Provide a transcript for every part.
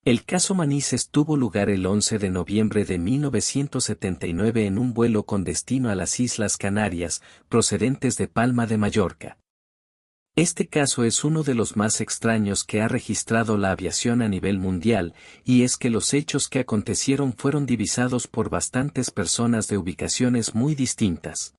El caso Manises tuvo lugar el 11 de noviembre de 1979 en un vuelo con destino a las Islas Canarias, procedentes de Palma de Mallorca. Este caso es uno de los más extraños que ha registrado la aviación a nivel mundial, y es que los hechos que acontecieron fueron divisados por bastantes personas de ubicaciones muy distintas.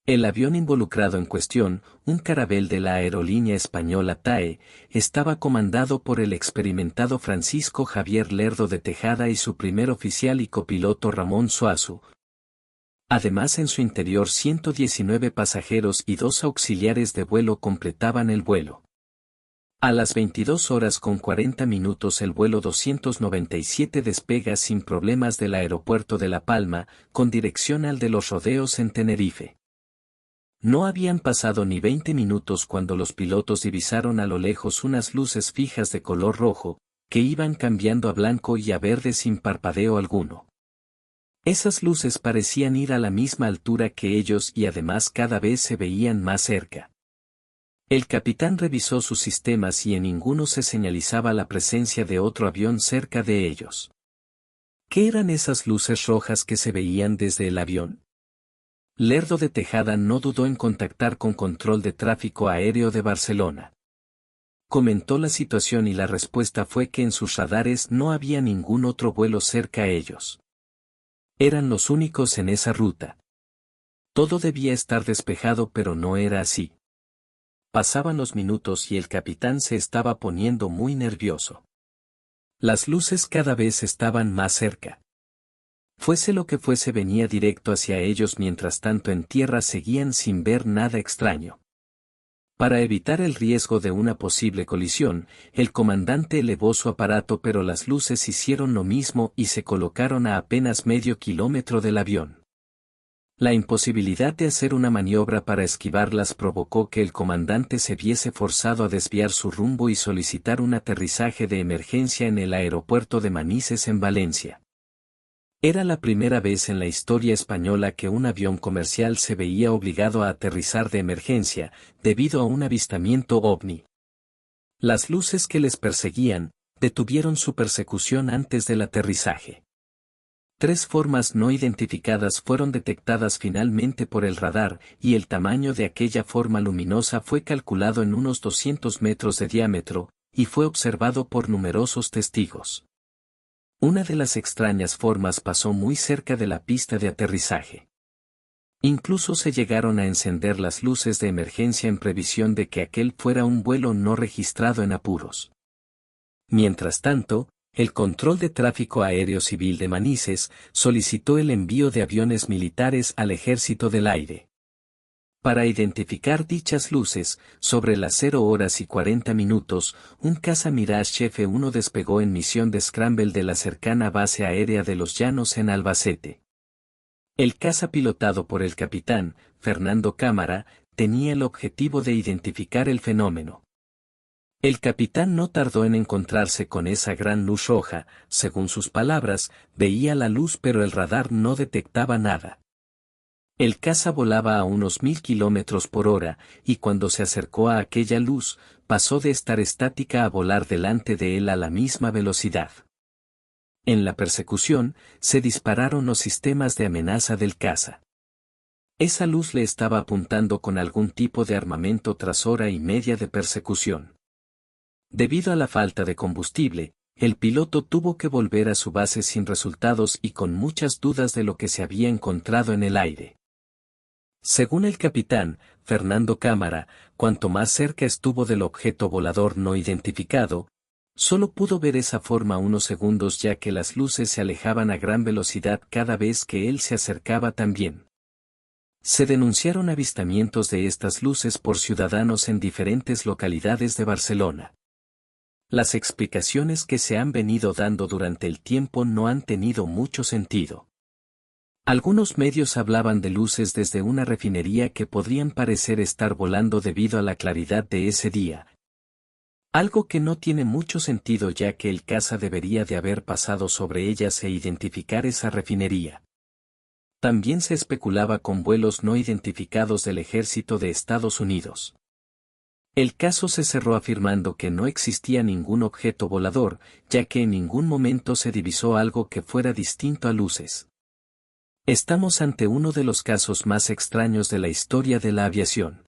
El avión involucrado en cuestión, un Caravelle de la aerolínea española TAE, estaba comandado por el experimentado Francisco Javier Lerdo de Tejada y su primer oficial y copiloto Ramón Suazo. Además, en su interior 119 pasajeros y 2 auxiliares de vuelo completaban el vuelo. A las 22:40 el vuelo 297 despega sin problemas del aeropuerto de La Palma, con dirección al de Los Rodeos en Tenerife. No habían pasado ni 20 minutos cuando los pilotos divisaron a lo lejos unas luces fijas de color rojo, que iban cambiando a blanco y a verde sin parpadeo alguno. Esas luces parecían ir a la misma altura que ellos y además cada vez se veían más cerca. El capitán revisó sus sistemas y en ninguno se señalizaba la presencia de otro avión cerca de ellos. ¿Qué eran esas luces rojas que se veían desde el avión? Lerdo de Tejada no dudó en contactar con Control de Tráfico Aéreo de Barcelona. Comentó la situación y la respuesta fue que en sus radares no había ningún otro vuelo cerca a ellos. Eran los únicos en esa ruta. Todo debía estar despejado, pero no era así. Pasaban los minutos y el capitán se estaba poniendo muy nervioso. Las luces cada vez estaban más cerca. Fuese lo que fuese, venía directo hacia ellos, mientras tanto en tierra seguían sin ver nada extraño. Para evitar el riesgo de una posible colisión, el comandante elevó su aparato, pero las luces hicieron lo mismo y se colocaron a apenas medio kilómetro del avión. La imposibilidad de hacer una maniobra para esquivarlas provocó que el comandante se viese forzado a desviar su rumbo y solicitar un aterrizaje de emergencia en el aeropuerto de Manises en Valencia. Era la primera vez en la historia española que un avión comercial se veía obligado a aterrizar de emergencia, debido a un avistamiento ovni. Las luces que les perseguían, detuvieron su persecución antes del aterrizaje. 3 formas no identificadas fueron detectadas finalmente por el radar, y el tamaño de aquella forma luminosa fue calculado en unos 200 metros de diámetro, y fue observado por numerosos testigos. Una de las extrañas formas pasó muy cerca de la pista de aterrizaje. Incluso se llegaron a encender las luces de emergencia en previsión de que aquel fuera un vuelo no registrado en apuros. Mientras tanto, el Control de Tráfico Aéreo Civil de Manises solicitó el envío de aviones militares al Ejército del Aire. Para identificar dichas luces, sobre las 0:40, un caza Mirage F-1 despegó en misión de scramble de la cercana base aérea de Los Llanos en Albacete. El caza, pilotado por el capitán Fernando Cámara, tenía el objetivo de identificar el fenómeno. El capitán no tardó en encontrarse con esa gran luz roja. Según sus palabras, veía la luz pero el radar no detectaba nada. El caza volaba a unos 1000 kilómetros por hora, y cuando se acercó a aquella luz, pasó de estar estática a volar delante de él a la misma velocidad. En la persecución, se dispararon los sistemas de amenaza del caza. Esa luz le estaba apuntando con algún tipo de armamento tras hora y media de persecución. Debido a la falta de combustible, el piloto tuvo que volver a su base sin resultados y con muchas dudas de lo que se había encontrado en el aire. Según el capitán Fernando Cámara, cuanto más cerca estuvo del objeto volador no identificado, solo pudo ver esa forma unos segundos, ya que las luces se alejaban a gran velocidad cada vez que él se acercaba también. Se denunciaron avistamientos de estas luces por ciudadanos en diferentes localidades de Barcelona. Las explicaciones que se han venido dando durante el tiempo no han tenido mucho sentido. Algunos medios hablaban de luces desde una refinería que podrían parecer estar volando debido a la claridad de ese día. Algo que no tiene mucho sentido, ya que el caza debería de haber pasado sobre ellas e identificar esa refinería. También se especulaba con vuelos no identificados del ejército de Estados Unidos. El caso se cerró afirmando que no existía ningún objeto volador, ya que en ningún momento se divisó algo que fuera distinto a luces. Estamos ante uno de los casos más extraños de la historia de la aviación.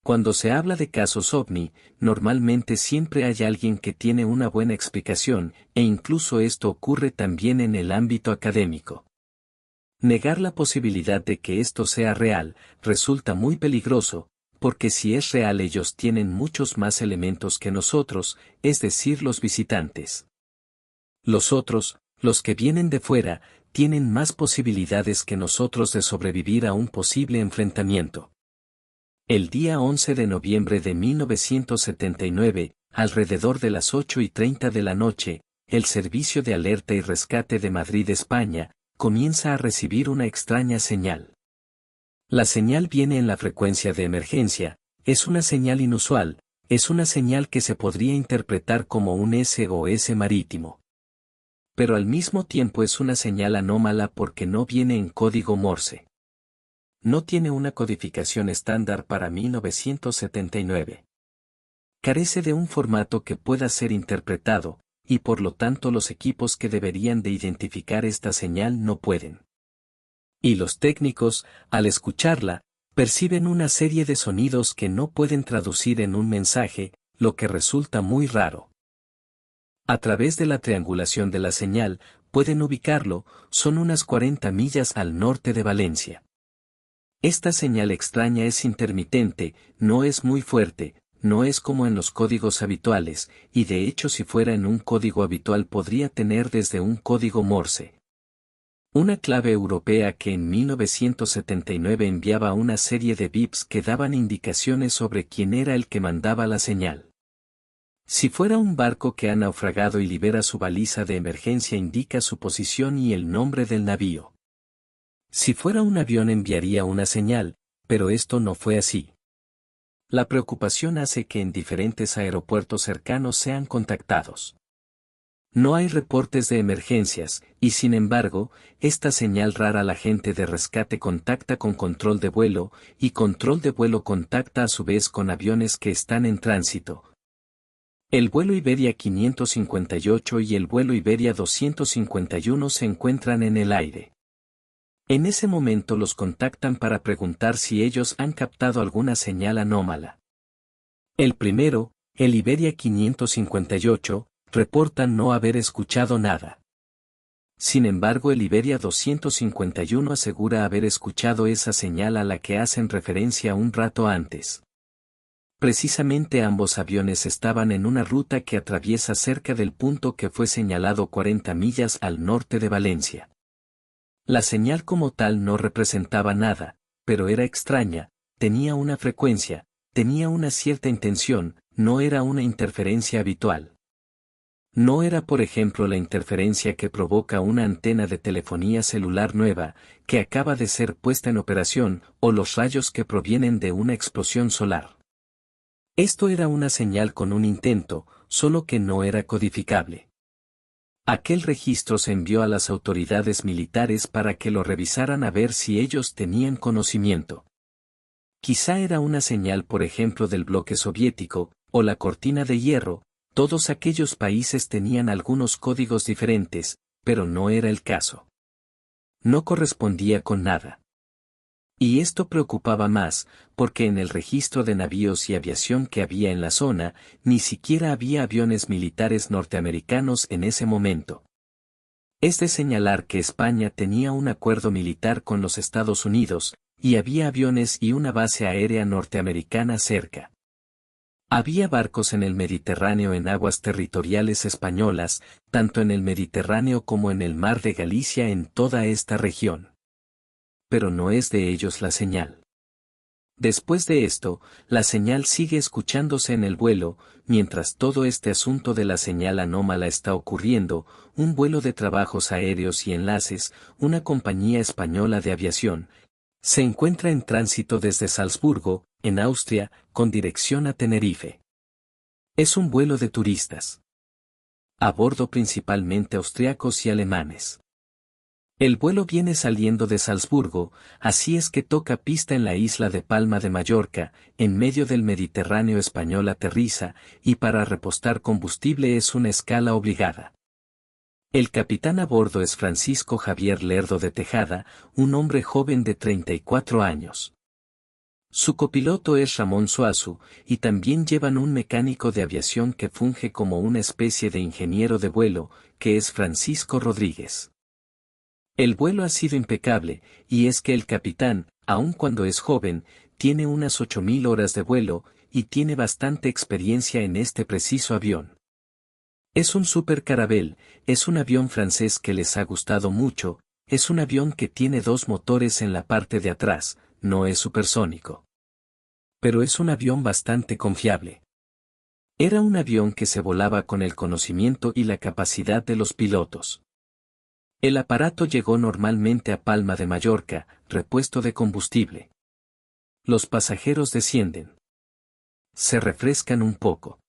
Cuando se habla de casos ovni, normalmente siempre hay alguien que tiene una buena explicación, e incluso esto ocurre también en el ámbito académico. Negar la posibilidad de que esto sea real, resulta muy peligroso, porque si es real ellos tienen muchos más elementos que nosotros, es decir, los visitantes. Los otros, los que vienen de fuera, tienen más posibilidades que nosotros de sobrevivir a un posible enfrentamiento. El día 11 de noviembre de 1979, alrededor de las 8:30 de la noche, el Servicio de Alerta y Rescate de Madrid, España, comienza a recibir una extraña señal. La señal viene en la frecuencia de emergencia, es una señal inusual, es una señal que se podría interpretar como un SOS marítimo. Pero al mismo tiempo es una señal anómala porque no viene en código Morse. No tiene una codificación estándar para 1979. Carece de un formato que pueda ser interpretado, y por lo tanto los equipos que deberían de identificar esta señal no pueden. Y los técnicos, al escucharla, perciben una serie de sonidos que no pueden traducir en un mensaje, lo que resulta muy raro. A través de la triangulación de la señal, pueden ubicarlo, son unas 40 millas al norte de Valencia. Esta señal extraña es intermitente, no es muy fuerte, no es como en los códigos habituales, y de hecho si fuera en un código habitual podría tener desde un código Morse. Una clave europea que en 1979 enviaba una serie de bips que daban indicaciones sobre quién era el que mandaba la señal. Si fuera un barco que ha naufragado y libera su baliza de emergencia indica su posición y el nombre del navío. Si fuera un avión enviaría una señal, pero esto no fue así. La preocupación hace que en diferentes aeropuertos cercanos sean contactados. No hay reportes de emergencias, y sin embargo, esta señal rara la gente de rescate contacta con control de vuelo, y control de vuelo contacta a su vez con aviones que están en tránsito. El vuelo Iberia 558 y el vuelo Iberia 251 se encuentran en el aire. En ese momento los contactan para preguntar si ellos han captado alguna señal anómala. El primero, el Iberia 558, reporta no haber escuchado nada. Sin embargo, el Iberia 251 asegura haber escuchado esa señal a la que hacen referencia un rato antes. Precisamente ambos aviones estaban en una ruta que atraviesa cerca del punto que fue señalado 40 millas al norte de Valencia. La señal como tal no representaba nada, pero era extraña, tenía una frecuencia, tenía una cierta intención, no era una interferencia habitual. No era por ejemplo la interferencia que provoca una antena de telefonía celular nueva, que acaba de ser puesta en operación, o los rayos que provienen de una explosión solar. Esto era una señal con un intento, solo que no era codificable. Aquel registro se envió a las autoridades militares para que lo revisaran a ver si ellos tenían conocimiento. Quizá era una señal por ejemplo del bloque soviético, o la cortina de hierro, todos aquellos países tenían algunos códigos diferentes, pero no era el caso. No correspondía con nada. Y esto preocupaba más, porque en el registro de navíos y aviación que había en la zona, ni siquiera había aviones militares norteamericanos en ese momento. Es de señalar que España tenía un acuerdo militar con los Estados Unidos, y había aviones y una base aérea norteamericana cerca. Había barcos en el Mediterráneo en aguas territoriales españolas, tanto en el Mediterráneo como en el Mar de Galicia en toda esta región. Pero no es de ellos la señal. Después de esto, la señal sigue escuchándose en el vuelo, mientras todo este asunto de la señal anómala está ocurriendo, un vuelo de trabajos aéreos y enlaces, una compañía española de aviación, se encuentra en tránsito desde Salzburgo, en Austria, con dirección a Tenerife. Es un vuelo de turistas. A bordo principalmente austriacos y alemanes. El vuelo viene saliendo de Salzburgo, así es que toca pista en la isla de Palma de Mallorca, en medio del Mediterráneo español aterriza, y para repostar combustible es una escala obligada. El capitán a bordo es Francisco Javier Lerdo de Tejada, un hombre joven de 34 años. Su copiloto es Ramón Suazu, y también llevan un mecánico de aviación que funge como una especie de ingeniero de vuelo, que es Francisco Rodríguez. El vuelo ha sido impecable, y es que el capitán, aun cuando es joven, tiene unas 8.000 horas de vuelo, y tiene bastante experiencia en este preciso avión. Es un Super Caravelle, es un avión francés que les ha gustado mucho, es un avión que tiene 2 motores en la parte de atrás, no es supersónico. Pero es un avión bastante confiable. Era un avión que se volaba con el conocimiento y la capacidad de los pilotos. El aparato llegó normalmente a Palma de Mallorca, repuesto de combustible. Los pasajeros descienden. Se refrescan un poco.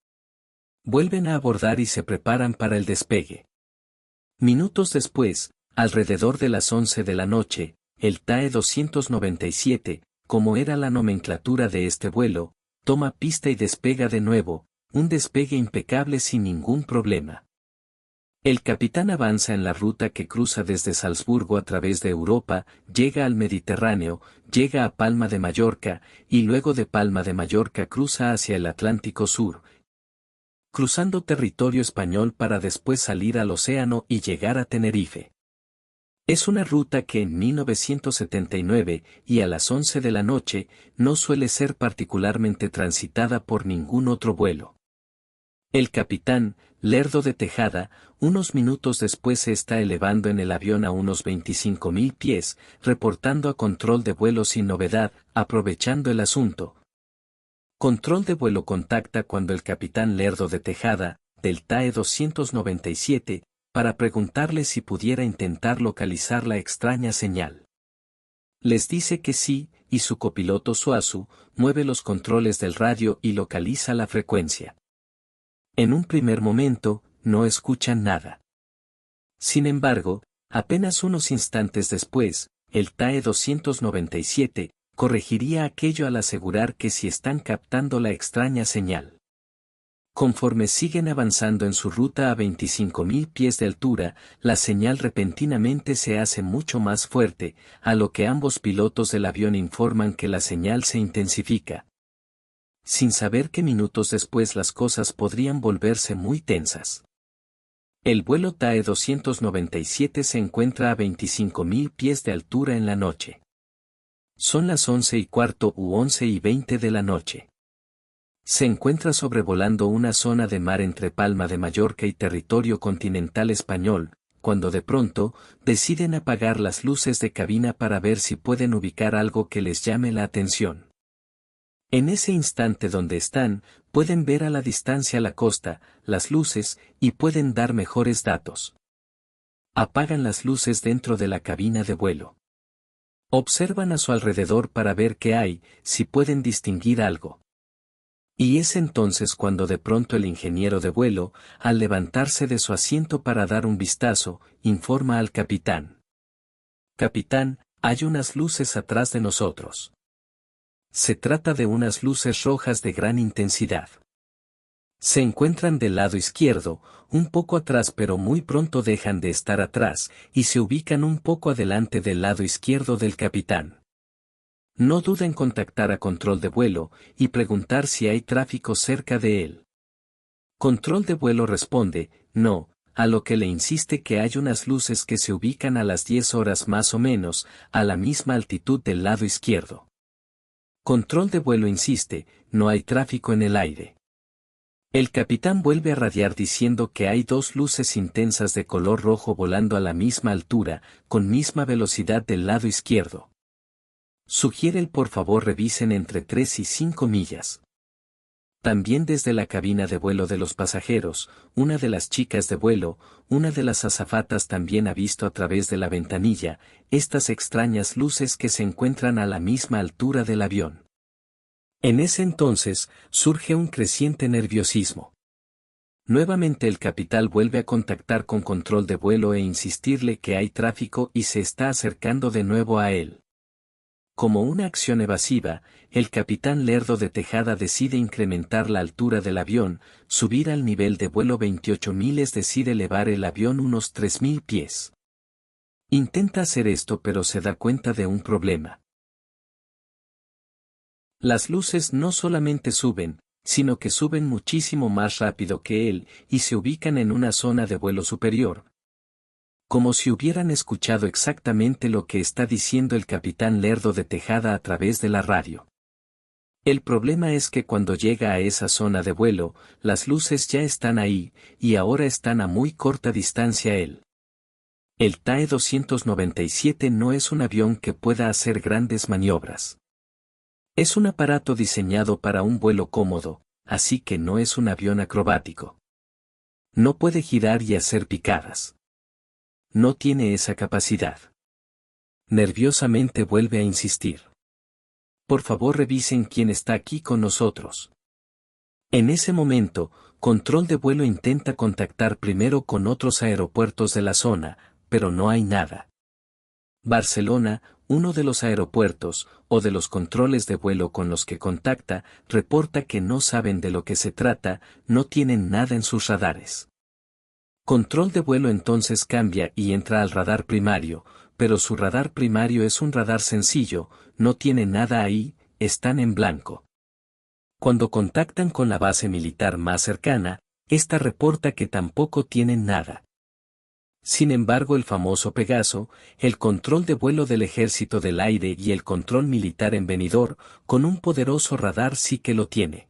Vuelven a abordar y se preparan para el despegue. Minutos después, alrededor de las 11 de la noche, el TAE 297, como era la nomenclatura de este vuelo, toma pista y despega de nuevo, un despegue impecable sin ningún problema. El capitán avanza en la ruta que cruza desde Salzburgo a través de Europa, llega al Mediterráneo, llega a Palma de Mallorca, y luego de Palma de Mallorca cruza hacia el Atlántico Sur, cruzando territorio español para después salir al océano y llegar a Tenerife. Es una ruta que en 1979, y a las 11 de la noche, no suele ser particularmente transitada por ningún otro vuelo. El capitán, Lerdo de Tejada, unos minutos después se está elevando en el avión a unos 25.000 pies, reportando a control de vuelo sin novedad, aprovechando el asunto. Control de vuelo contacta cuando el capitán Lerdo de Tejada, del TAE 297, para preguntarle si pudiera intentar localizar la extraña señal. Les dice que sí, y su copiloto Suazu, mueve los controles del radio y localiza la frecuencia. En un primer momento, no escuchan nada. Sin embargo, apenas unos instantes después, el TAE 297, corregiría aquello al asegurar que sí están captando la extraña señal. Conforme siguen avanzando en su ruta a 25.000 pies de altura, la señal repentinamente se hace mucho más fuerte, a lo que ambos pilotos del avión informan que la señal se intensifica. Sin saber que minutos después las cosas podrían volverse muy tensas. El vuelo TAE 297 se encuentra a 25.000 pies de altura en la noche. Son las 11:15 u 11:20 de la noche. Se encuentra sobrevolando una zona de mar entre Palma de Mallorca y territorio continental español, cuando de pronto, deciden apagar las luces de cabina para ver si pueden ubicar algo que les llame la atención. En ese instante donde están, pueden ver a la distancia la costa, las luces, y pueden dar mejores datos. Apagan las luces dentro de la cabina de vuelo. Observan a su alrededor para ver qué hay, si pueden distinguir algo. Y es entonces cuando de pronto el ingeniero de vuelo, al levantarse de su asiento para dar un vistazo, informa al capitán. Capitán, hay unas luces atrás de nosotros. Se trata de unas luces rojas de gran intensidad. Se encuentran del lado izquierdo, un poco atrás pero muy pronto dejan de estar atrás, y se ubican un poco adelante del lado izquierdo del capitán. No duda en contactar a control de vuelo, y preguntar si hay tráfico cerca de él. Control de vuelo responde, no, a lo que le insiste que hay unas luces que se ubican a las 10 horas más o menos, a la misma altitud del lado izquierdo. Control de vuelo insiste, no hay tráfico en el aire. El capitán vuelve a radiar diciendo que hay 2 luces intensas de color rojo volando a la misma altura, con misma velocidad del lado izquierdo. Sugiere el por favor revisen entre 3 y 5 millas. También desde la cabina de vuelo de los pasajeros, una de las chicas de vuelo, una de las azafatas también ha visto a través de la ventanilla, estas extrañas luces que se encuentran a la misma altura del avión. En ese entonces, surge un creciente nerviosismo. Nuevamente el capitán vuelve a contactar con control de vuelo e insistirle que hay tráfico y se está acercando de nuevo a él. Como una acción evasiva, el capitán Lerdo de Tejada decide incrementar la altura del avión, subir al nivel de vuelo 28.000, es decir, elevar el avión unos 3.000 pies. Intenta hacer esto pero se da cuenta de un problema. Las luces no solamente suben, sino que suben muchísimo más rápido que él, y se ubican en una zona de vuelo superior. Como si hubieran escuchado exactamente lo que está diciendo el capitán Lerdo de Tejada a través de la radio. El problema es que cuando llega a esa zona de vuelo, las luces ya están ahí, y ahora están a muy corta distancia él. El TAE 297 no es un avión que pueda hacer grandes maniobras. Es un aparato diseñado para un vuelo cómodo, así que no es un avión acrobático. No puede girar y hacer picadas. No tiene esa capacidad. Nerviosamente vuelve a insistir. Por favor, revisen quién está aquí con nosotros. En ese momento, control de vuelo intenta contactar primero con otros aeropuertos de la zona, pero no hay nada. Barcelona, uno de los aeropuertos, o de los controles de vuelo con los que contacta, reporta que no saben de lo que se trata, no tienen nada en sus radares. Control de vuelo entonces cambia y entra al radar primario, pero su radar primario es un radar sencillo, no tiene nada ahí, están en blanco. Cuando contactan con la base militar más cercana, esta reporta que tampoco tienen nada. Sin embargo, el famoso Pegaso, el control de vuelo del Ejército del Aire y el control militar en Benidorm, con un poderoso radar sí que lo tiene.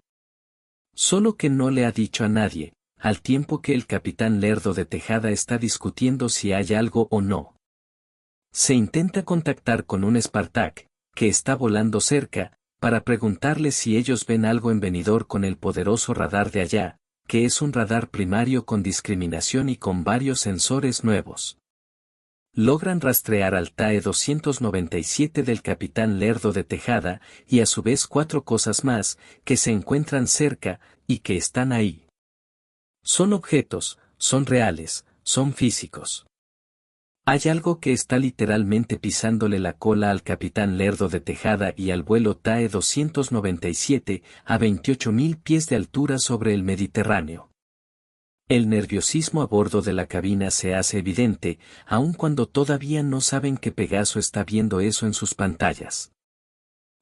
Solo que no le ha dicho a nadie, al tiempo que el capitán Lerdo de Tejada está discutiendo si hay algo o no. Se intenta contactar con un Spartak, que está volando cerca, para preguntarle si ellos ven algo en Benidorm con el poderoso radar de allá, que es un radar primario con discriminación y con varios sensores nuevos. Logran rastrear al TAE 297 del capitán Lerdo de Tejada, y a su vez 4 cosas más, que se encuentran cerca, y que están ahí. Son objetos, son reales, son físicos. Hay algo que está literalmente pisándole la cola al capitán Lerdo de Tejada y al vuelo TAE 297, a 28.000 pies de altura sobre el Mediterráneo. El nerviosismo a bordo de la cabina se hace evidente, aun cuando todavía no saben que Pegaso está viendo eso en sus pantallas.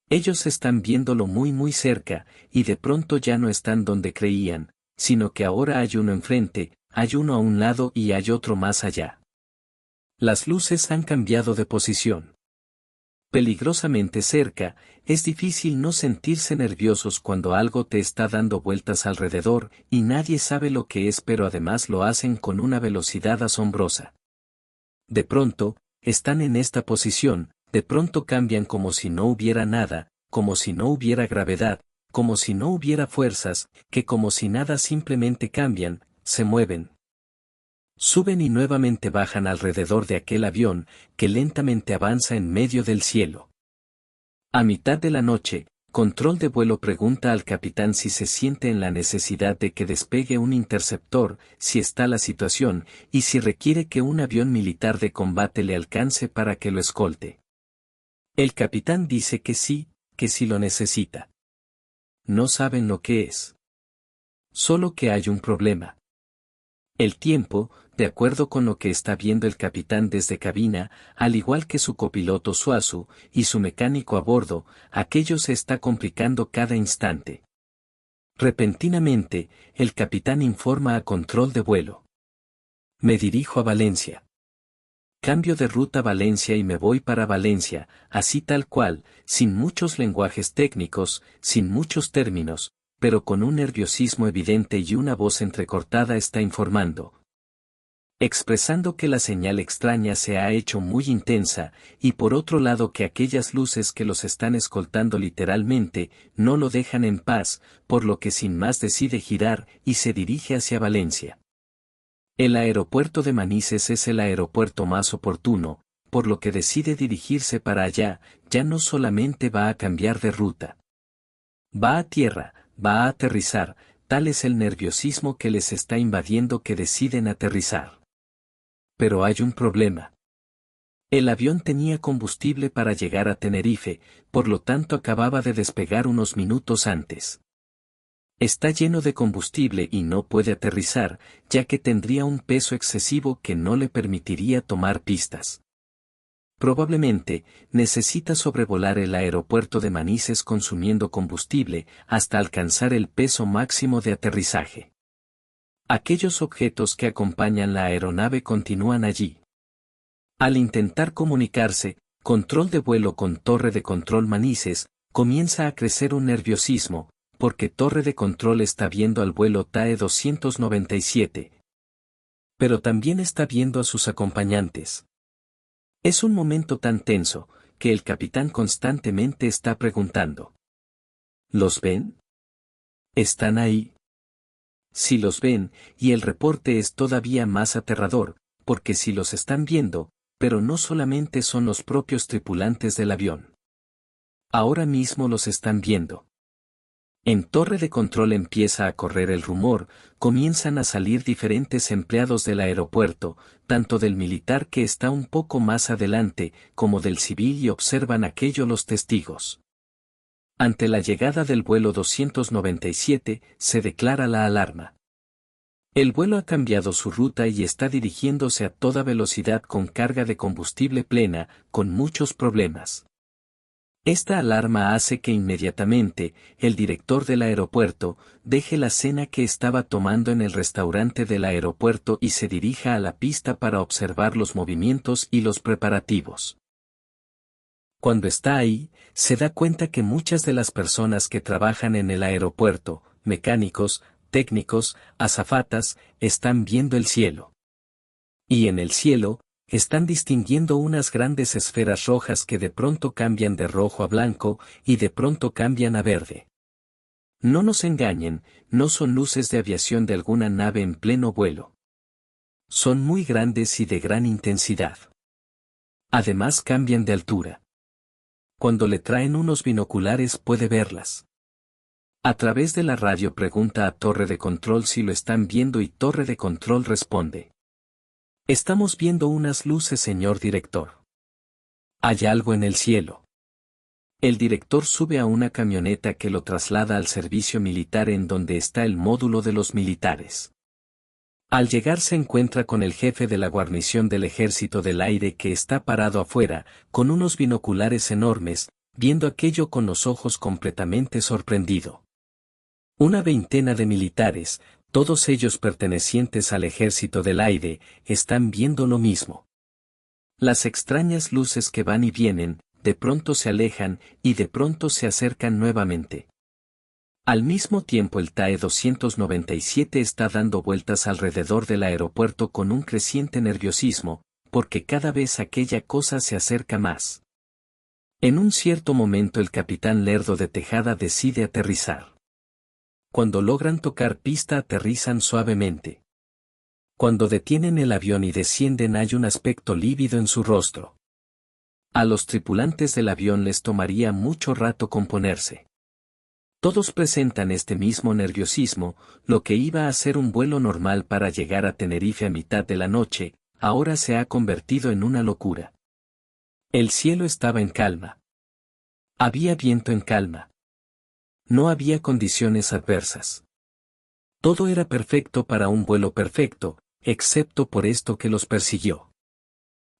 Ellos están viéndolo muy cerca, y de pronto ya no están donde creían, sino que ahora hay uno enfrente, hay uno a un lado y hay otro más allá. Las luces han cambiado de posición. Peligrosamente cerca, es difícil no sentirse nerviosos cuando algo te está dando vueltas alrededor y nadie sabe lo que es, pero además lo hacen con una velocidad asombrosa. De pronto, están en esta posición, de pronto cambian como si no hubiera nada, como si no hubiera gravedad, como si no hubiera fuerzas, que como si nada simplemente cambian, se mueven. Suben y nuevamente bajan alrededor de aquel avión, que lentamente avanza en medio del cielo. A mitad de la noche, control de vuelo pregunta al capitán si se siente en la necesidad de que despegue un interceptor, si está la situación, y si requiere que un avión militar de combate le alcance para que lo escolte. El capitán dice que sí lo necesita. No saben lo que es. Solo que hay un problema. El tiempo, de acuerdo con lo que está viendo el capitán desde cabina, al igual que su copiloto Suazu, y su mecánico a bordo, aquello se está complicando cada instante. Repentinamente, el capitán informa a control de vuelo. Me dirijo a Valencia. Cambio de ruta a Valencia y me voy para Valencia, así tal cual, sin muchos lenguajes técnicos, sin muchos términos, pero con un nerviosismo evidente y una voz entrecortada está informando. Expresando que la señal extraña se ha hecho muy intensa, y por otro lado que aquellas luces que los están escoltando literalmente, no lo dejan en paz, por lo que sin más decide girar y se dirige hacia Valencia. El aeropuerto de Manises es el aeropuerto más oportuno, por lo que decide dirigirse para allá, ya no solamente va a cambiar de ruta. Va a tierra, va a aterrizar, tal es el nerviosismo que les está invadiendo que deciden aterrizar. Pero hay un problema. El avión tenía combustible para llegar a Tenerife, por lo tanto acababa de despegar unos minutos antes. Está lleno de combustible y no puede aterrizar, ya que tendría un peso excesivo que no le permitiría tomar pistas. Probablemente, necesita sobrevolar el aeropuerto de Manises consumiendo combustible hasta alcanzar el peso máximo de aterrizaje. Aquellos objetos que acompañan la aeronave continúan allí. Al intentar comunicarse, control de vuelo con torre de control Manises, comienza a crecer un nerviosismo, porque torre de control está viendo al vuelo TAE 297. Pero también está viendo a sus acompañantes. Es un momento tan tenso, que el capitán constantemente está preguntando. ¿Los ven? ¿Están ahí? Si los ven, y el reporte es todavía más aterrador, porque si los están viendo, pero no solamente son los propios tripulantes del avión. Ahora mismo los están viendo. En torre de control empieza a correr el rumor, comienzan a salir diferentes empleados del aeropuerto, tanto del militar que está un poco más adelante, como del civil y observan aquello los testigos. Ante la llegada del vuelo 297, se declara la alarma. El vuelo ha cambiado su ruta y está dirigiéndose a toda velocidad con carga de combustible plena, con muchos problemas. Esta alarma hace que inmediatamente, el director del aeropuerto, deje la cena que estaba tomando en el restaurante del aeropuerto y se dirija a la pista para observar los movimientos y los preparativos. Cuando está ahí, se da cuenta que muchas de las personas que trabajan en el aeropuerto, mecánicos, técnicos, azafatas, están viendo el cielo. Y en el cielo, están distinguiendo unas grandes esferas rojas que de pronto cambian de rojo a blanco, y de pronto cambian a verde. No nos engañen, no son luces de aviación de alguna nave en pleno vuelo. Son muy grandes y de gran intensidad. Además cambian de altura. Cuando le traen unos binoculares puede verlas. A través de la radio pregunta a torre de control si lo están viendo y torre de control responde. Estamos viendo unas luces, señor director. Hay algo en el cielo. El director sube a una camioneta que lo traslada al servicio militar en donde está el módulo de los militares. Al llegar se encuentra con el jefe de la guarnición del Ejército del Aire que está parado afuera, con unos binoculares enormes, viendo aquello con los ojos completamente sorprendido. Una veintena de militares, todos ellos pertenecientes al Ejército del Aire, están viendo lo mismo. Las extrañas luces que van y vienen, de pronto se alejan y de pronto se acercan nuevamente. Al mismo tiempo el TAE 297 está dando vueltas alrededor del aeropuerto con un creciente nerviosismo, porque cada vez aquella cosa se acerca más. En un cierto momento el capitán Lerdo de Tejada decide aterrizar. Cuando logran tocar pista aterrizan suavemente. Cuando detienen el avión y descienden hay un aspecto lívido en su rostro. A los tripulantes del avión les tomaría mucho rato componerse. Todos presentan este mismo nerviosismo, lo que iba a ser un vuelo normal para llegar a Tenerife a mitad de la noche, ahora se ha convertido en una locura. El cielo estaba en calma. Había viento en calma. No había condiciones adversas. Todo era perfecto para un vuelo perfecto, excepto por esto que los persiguió.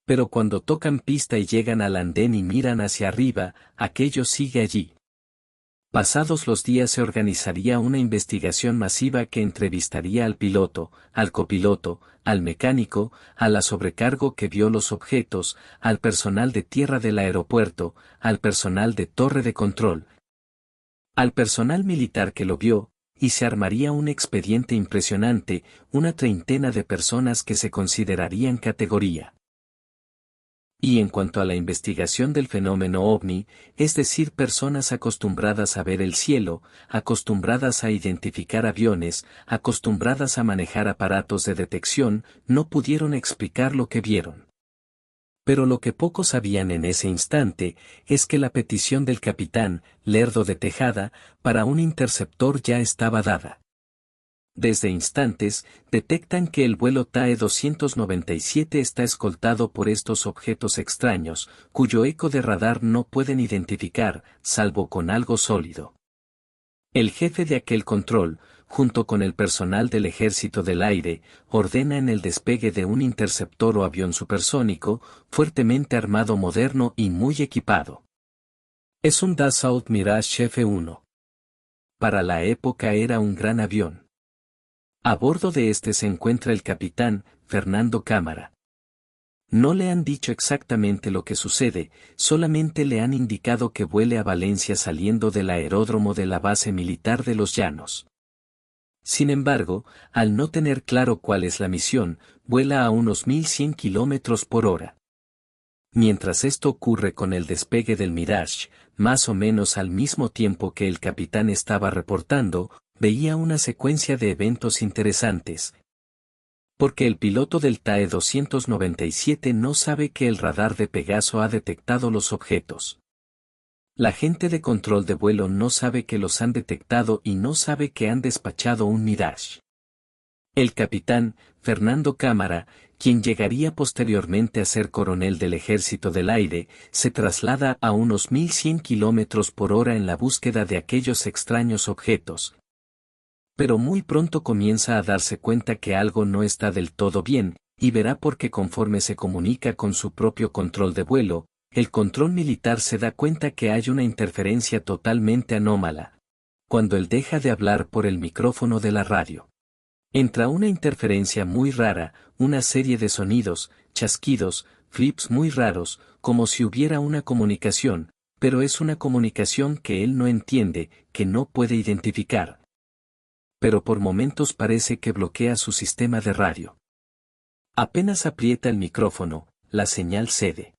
Pero cuando tocan pista y llegan al andén y miran hacia arriba, aquello sigue allí. Pasados los días se organizaría una investigación masiva que entrevistaría al piloto, al copiloto, al mecánico, a la sobrecargo que vio los objetos, al personal de tierra del aeropuerto, al personal de torre de control, al personal militar que lo vio, y se armaría un expediente impresionante, una treintena de personas que se considerarían categoría. Y en cuanto a la investigación del fenómeno ovni, es decir, personas acostumbradas a ver el cielo, acostumbradas a identificar aviones, acostumbradas a manejar aparatos de detección, no pudieron explicar lo que vieron. Pero lo que pocos sabían en ese instante, es que la petición del capitán, Lerdo de Tejada, para un interceptor ya estaba dada. Desde instantes, detectan que el vuelo TAE-297 está escoltado por estos objetos extraños, cuyo eco de radar no pueden identificar, salvo con algo sólido. El jefe de aquel control, junto con el personal del Ejército del Aire, ordena en el despegue de un interceptor o avión supersónico, fuertemente armado, moderno y muy equipado. Es un Dassault Mirage F-1. Para la época era un gran avión. A bordo de este se encuentra el capitán, Fernando Cámara. No le han dicho exactamente lo que sucede, solamente le han indicado que vuele a Valencia saliendo del aeródromo de la base militar de Los Llanos. Sin embargo, al no tener claro cuál es la misión, vuela a unos 1100 kilómetros por hora. Mientras esto ocurre con el despegue del Mirage, más o menos al mismo tiempo que el capitán estaba reportando, veía una secuencia de eventos interesantes. Porque el piloto del TAE-297 no sabe que el radar de Pegaso ha detectado los objetos. La gente de control de vuelo no sabe que los han detectado y no sabe que han despachado un Mirage. El capitán, Fernando Cámara, quien llegaría posteriormente a ser coronel del Ejército del Aire, se traslada a unos 1100 kilómetros por hora en la búsqueda de aquellos extraños objetos. Pero muy pronto comienza a darse cuenta que algo no está del todo bien, y verá porque conforme se comunica con su propio control de vuelo, el control militar se da cuenta que hay una interferencia totalmente anómala. Cuando él deja de hablar por el micrófono de la radio, entra una interferencia muy rara, una serie de sonidos, chasquidos, flips muy raros, como si hubiera una comunicación, pero es una comunicación que él no entiende, que no puede identificar. Pero por momentos parece que bloquea su sistema de radio. Apenas aprieta el micrófono, la señal cede.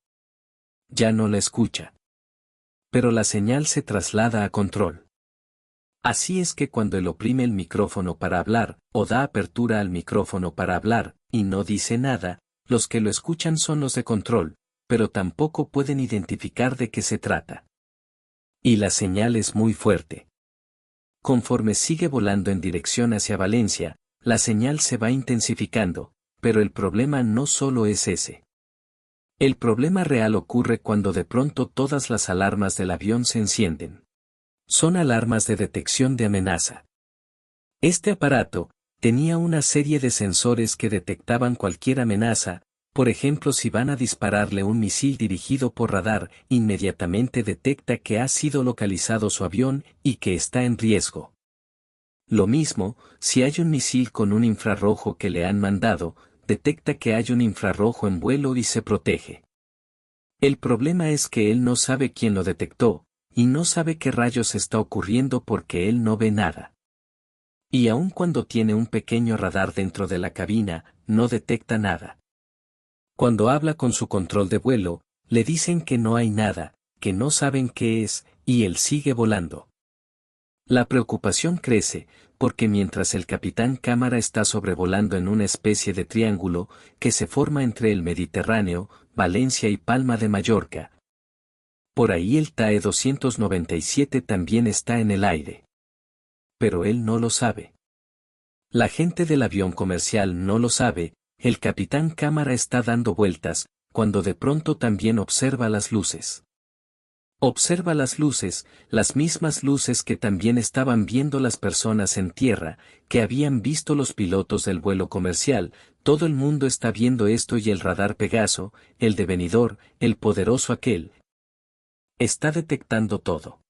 Ya no la escucha. Pero la señal se traslada a control. Así es que cuando él oprime el micrófono para hablar, o da apertura al micrófono para hablar, y no dice nada, los que lo escuchan son los de control, pero tampoco pueden identificar de qué se trata. Y la señal es muy fuerte. Conforme sigue volando en dirección hacia Valencia, la señal se va intensificando, pero el problema no solo es ese. El problema real ocurre cuando de pronto todas las alarmas del avión se encienden. Son alarmas de detección de amenaza. Este aparato tenía una serie de sensores que detectaban cualquier amenaza, por ejemplo si van a dispararle un misil dirigido por radar, inmediatamente detecta que ha sido localizado su avión y que está en riesgo. Lo mismo, si hay un misil con un infrarrojo que le han mandado, detecta que hay un infrarrojo en vuelo y se protege. El problema es que él no sabe quién lo detectó, y no sabe qué rayos está ocurriendo porque él no ve nada. Y aun cuando tiene un pequeño radar dentro de la cabina, no detecta nada. Cuando habla con su control de vuelo, le dicen que no hay nada, que no saben qué es, y él sigue volando. La preocupación crece, porque mientras el capitán Cámara está sobrevolando en una especie de triángulo, que se forma entre el Mediterráneo, Valencia y Palma de Mallorca. Por ahí el TAE-297 también está en el aire. Pero él no lo sabe. La gente del avión comercial no lo sabe, el capitán Cámara está dando vueltas, cuando de pronto también observa las luces. Observa las luces, las mismas luces que también estaban viendo las personas en tierra, que habían visto los pilotos del vuelo comercial, todo el mundo está viendo esto y el radar Pegaso, el de venidor, el poderoso aquel, está detectando todo.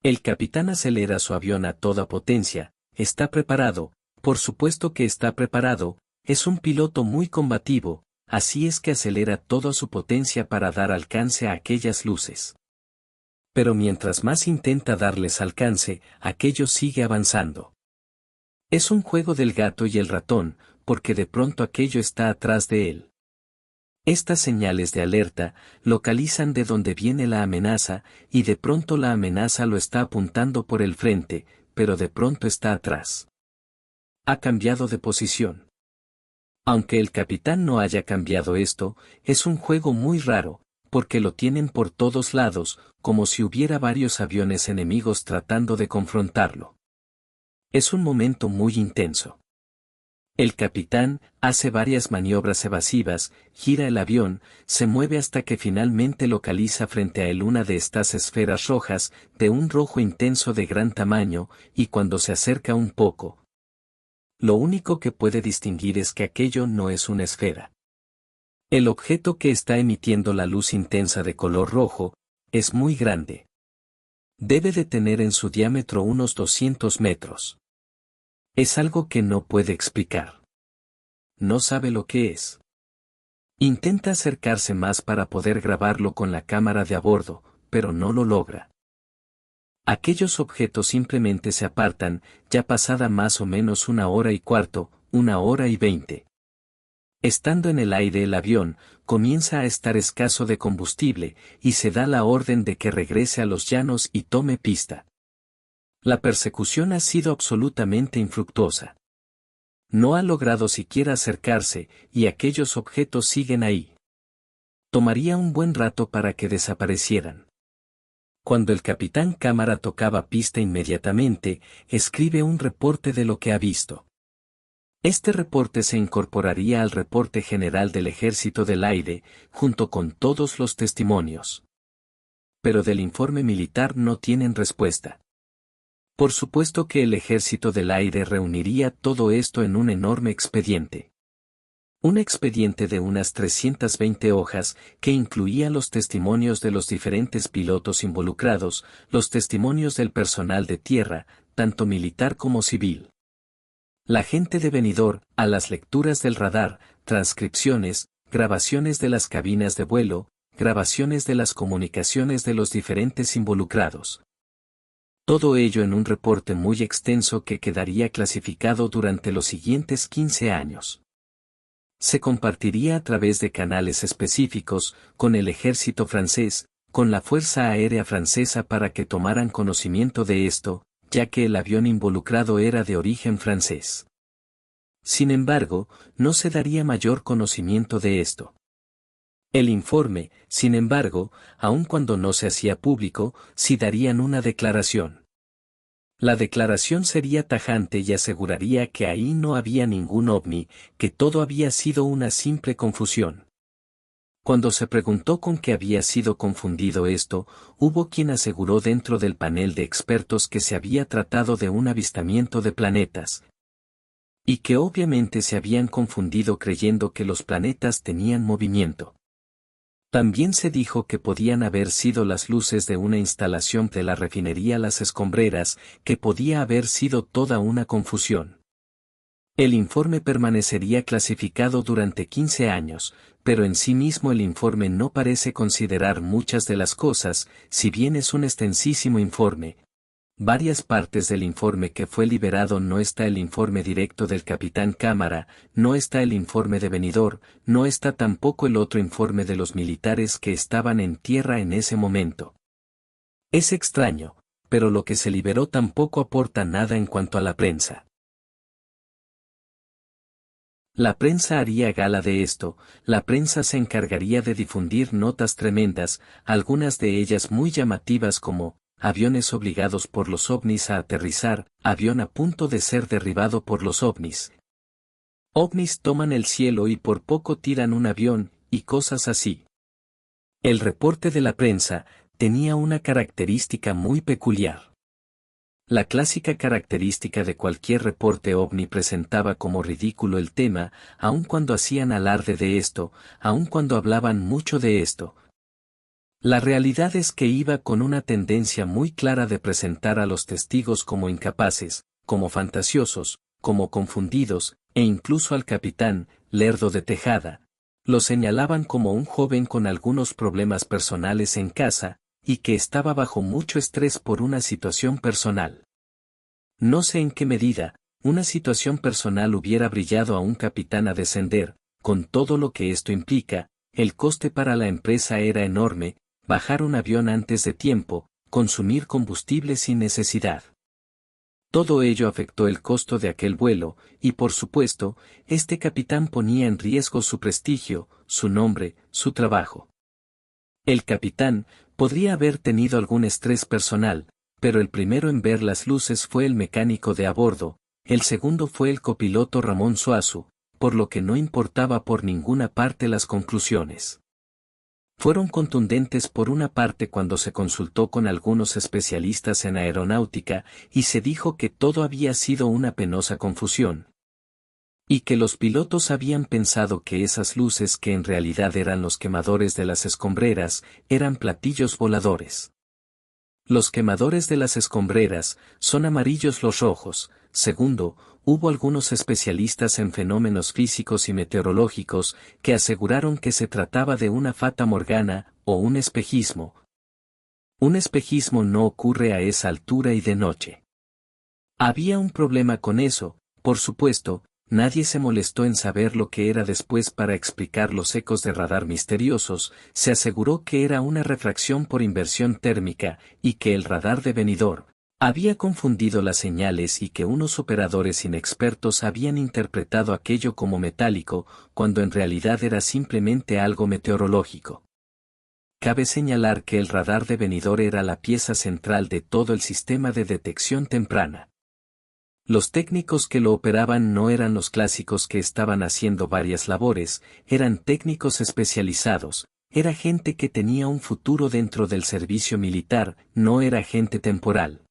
El capitán acelera su avión a toda potencia, está preparado, por supuesto que está preparado, es un piloto muy combativo, así es que acelera toda su potencia para dar alcance a aquellas luces. Pero mientras más intenta darles alcance, aquello sigue avanzando. Es un juego del gato y el ratón, porque de pronto aquello está atrás de él. Estas señales de alerta localizan de dónde viene la amenaza, y de pronto la amenaza lo está apuntando por el frente, pero de pronto está atrás. Ha cambiado de posición. Aunque el capitán no haya cambiado esto, es un juego muy raro, porque lo tienen por todos lados, como si hubiera varios aviones enemigos tratando de confrontarlo. Es un momento muy intenso. El capitán hace varias maniobras evasivas, gira el avión, se mueve hasta que finalmente localiza frente a él una de estas esferas rojas, de un rojo intenso de gran tamaño, y cuando se acerca un poco, lo único que puede distinguir es que aquello no es una esfera. El objeto que está emitiendo la luz intensa de color rojo es muy grande. Debe de tener en su diámetro unos 200 metros. Es algo que no puede explicar. No sabe lo que es. Intenta acercarse más para poder grabarlo con la cámara de a bordo, pero no lo logra. Aquellos objetos simplemente se apartan, ya pasada más o menos 1 hora y cuarto, 1 hora y 20. Estando en el aire el avión, comienza a estar escaso de combustible, y se da la orden de que regrese a los llanos y tome pista. La persecución ha sido absolutamente infructuosa. No ha logrado siquiera acercarse, y aquellos objetos siguen ahí. Tomaría un buen rato para que desaparecieran. Cuando el capitán Cámara tocaba pista inmediatamente, escribe un reporte de lo que ha visto. Este reporte se incorporaría al reporte general del Ejército del Aire, junto con todos los testimonios. Pero del informe militar no tienen respuesta. Por supuesto que el Ejército del Aire reuniría todo esto en un enorme expediente. Un expediente de unas 320 hojas, que incluía los testimonios de los diferentes pilotos involucrados, los testimonios del personal de tierra, tanto militar como civil. La gente de venidor, a las lecturas del radar, transcripciones, grabaciones de las cabinas de vuelo, grabaciones de las comunicaciones de los diferentes involucrados. Todo ello en un reporte muy extenso que quedaría clasificado durante los siguientes 15 años. Se compartiría a través de canales específicos, con el ejército francés, con la Fuerza Aérea Francesa para que tomaran conocimiento de esto, ya que el avión involucrado era de origen francés. Sin embargo, no se daría mayor conocimiento de esto. El informe, sin embargo, aun cuando no se hacía público, sí darían una declaración. La declaración sería tajante y aseguraría que ahí no había ningún ovni, que todo había sido una simple confusión. Cuando se preguntó con qué había sido confundido esto, hubo quien aseguró dentro del panel de expertos que se había tratado de un avistamiento de planetas, y que obviamente se habían confundido creyendo que los planetas tenían movimiento. También se dijo que podían haber sido las luces de una instalación de la refinería Las Escombreras, que podía haber sido toda una confusión. El informe permanecería clasificado durante 15 años, pero en sí mismo el informe no parece considerar muchas de las cosas, si bien es un extensísimo informe. Varias partes del informe que fue liberado no está el informe directo del capitán Cámara, no está el informe de venidor, no está tampoco el otro informe de los militares que estaban en tierra en ese momento. Es extraño, pero lo que se liberó tampoco aporta nada en cuanto a la prensa. La prensa haría gala de esto, la prensa se encargaría de difundir notas tremendas, algunas de ellas muy llamativas como aviones obligados por los ovnis a aterrizar, avión a punto de ser derribado por los ovnis. Ovnis toman el cielo y por poco tiran un avión, y cosas así. El reporte de la prensa tenía una característica muy peculiar. La clásica característica de cualquier reporte ovni presentaba como ridículo el tema, aun cuando hacían alarde de esto, aun cuando hablaban mucho de esto. La realidad es que iba con una tendencia muy clara de presentar a los testigos como incapaces, como fantasiosos, como confundidos, e incluso al capitán, Lerdo de Tejada. Lo señalaban como un joven con algunos problemas personales en casa, y que estaba bajo mucho estrés por una situación personal. No sé en qué medida, una situación personal hubiera brillado a un capitán a descender, con todo lo que esto implica, el coste para la empresa era enorme, bajar un avión antes de tiempo, consumir combustible sin necesidad. Todo ello afectó el costo de aquel vuelo, y por supuesto, este capitán ponía en riesgo su prestigio, su nombre, su trabajo. El capitán podría haber tenido algún estrés personal, pero el primero en ver las luces fue el mecánico de a bordo, el segundo fue el copiloto Ramón Suazo, por lo que no importaba por ninguna parte las conclusiones. Fueron contundentes por una parte cuando se consultó con algunos especialistas en aeronáutica y se dijo que todo había sido una penosa confusión. Y que los pilotos habían pensado que esas luces que en realidad eran los quemadores de las escombreras, eran platillos voladores. Los quemadores de las escombreras son amarillos los rojos. Segundo, hubo algunos especialistas en fenómenos físicos y meteorológicos que aseguraron que se trataba de una fata morgana o un espejismo. Un espejismo no ocurre a esa altura y de noche. Había un problema con eso, por supuesto. Nadie se molestó en saber lo que era después para explicar los ecos de radar misteriosos, se aseguró que era una refracción por inversión térmica, y que el radar de Benidorm había confundido las señales y que unos operadores inexpertos habían interpretado aquello como metálico, cuando en realidad era simplemente algo meteorológico. Cabe señalar que el radar de Benidorm era la pieza central de todo el sistema de detección temprana. Los técnicos que lo operaban no eran los clásicos que estaban haciendo varias labores, eran técnicos especializados, era gente que tenía un futuro dentro del servicio militar, no era gente temporal.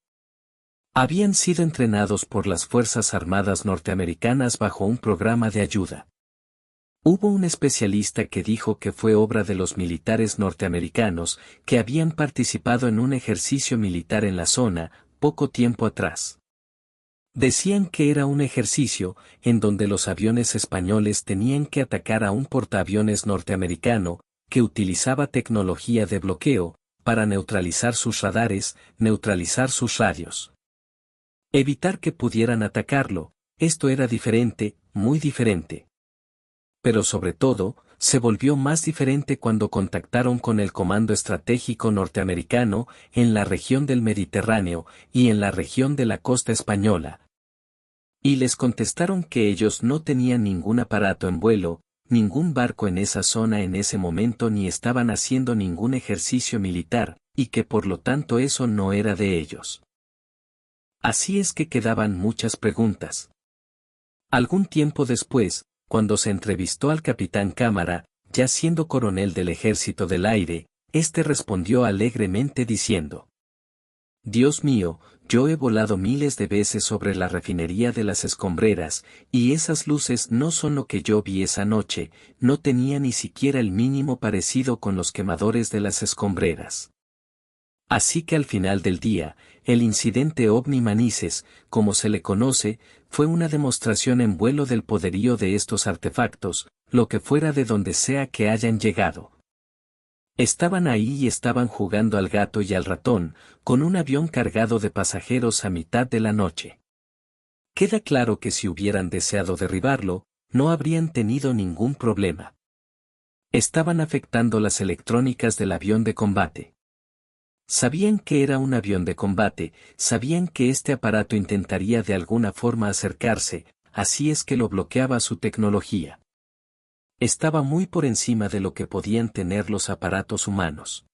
Habían sido entrenados por las Fuerzas Armadas norteamericanas bajo un programa de ayuda. Hubo un especialista que dijo que fue obra de los militares norteamericanos que habían participado en un ejercicio militar en la zona, poco tiempo atrás. Decían que era un ejercicio en donde los aviones españoles tenían que atacar a un portaaviones norteamericano que utilizaba tecnología de bloqueo para neutralizar sus radares, neutralizar sus radios. Evitar que pudieran atacarlo, esto era diferente, muy diferente. Pero sobre todo, se volvió más diferente cuando contactaron con el Comando Estratégico norteamericano en la región del Mediterráneo y en la región de la costa española. Y les contestaron que ellos no tenían ningún aparato en vuelo, ningún barco en esa zona en ese momento ni estaban haciendo ningún ejercicio militar, y que por lo tanto eso no era de ellos. Así es que quedaban muchas preguntas. Algún tiempo después, cuando se entrevistó al capitán Cámara, ya siendo coronel del Ejército del Aire, este respondió alegremente diciendo: Dios mío, yo he volado miles de veces sobre la refinería de las Escombreras, y esas luces no son lo que yo vi esa noche, no tenía ni siquiera el mínimo parecido con los quemadores de las Escombreras. Así que al final del día, el incidente OVNI Manises, como se le conoce, fue una demostración en vuelo del poderío de estos artefactos, lo que fuera de donde sea que hayan llegado. Estaban ahí y estaban jugando al gato y al ratón, con un avión cargado de pasajeros a mitad de la noche. Queda claro que si hubieran deseado derribarlo, no habrían tenido ningún problema. Estaban afectando las electrónicas del avión de combate. Sabían que era un avión de combate, sabían que este aparato intentaría de alguna forma acercarse, así es que lo bloqueaba su tecnología. Estaba muy por encima de lo que podían tener los aparatos humanos.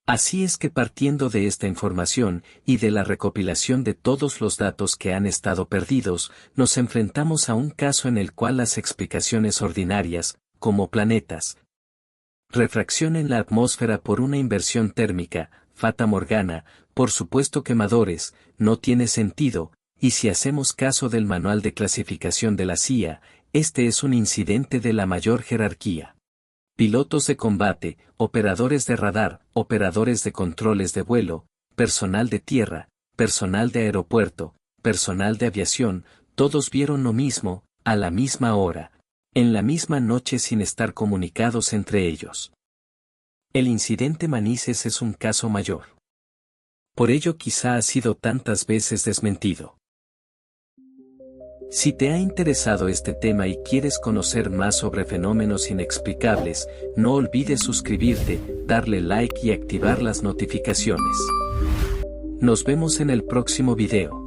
Así es que partiendo de esta información y de la recopilación de todos los datos que han estado perdidos, nos enfrentamos a un caso en el cual las explicaciones ordinarias, como planetas, refracción en la atmósfera por una inversión térmica, fata morgana, por supuesto quemadores, no tiene sentido, y si hacemos caso del manual de clasificación de la CIA, este es un incidente de la mayor jerarquía. Pilotos de combate, operadores de radar, operadores de controles de vuelo, personal de tierra, personal de aeropuerto, personal de aviación, todos vieron lo mismo, a la misma hora, en la misma noche sin estar comunicados entre ellos. El incidente Manises es un caso mayor. Por ello quizá ha sido tantas veces desmentido. Si te ha interesado este tema y quieres conocer más sobre fenómenos inexplicables, no olvides suscribirte, darle like y activar las notificaciones. Nos vemos en el próximo video.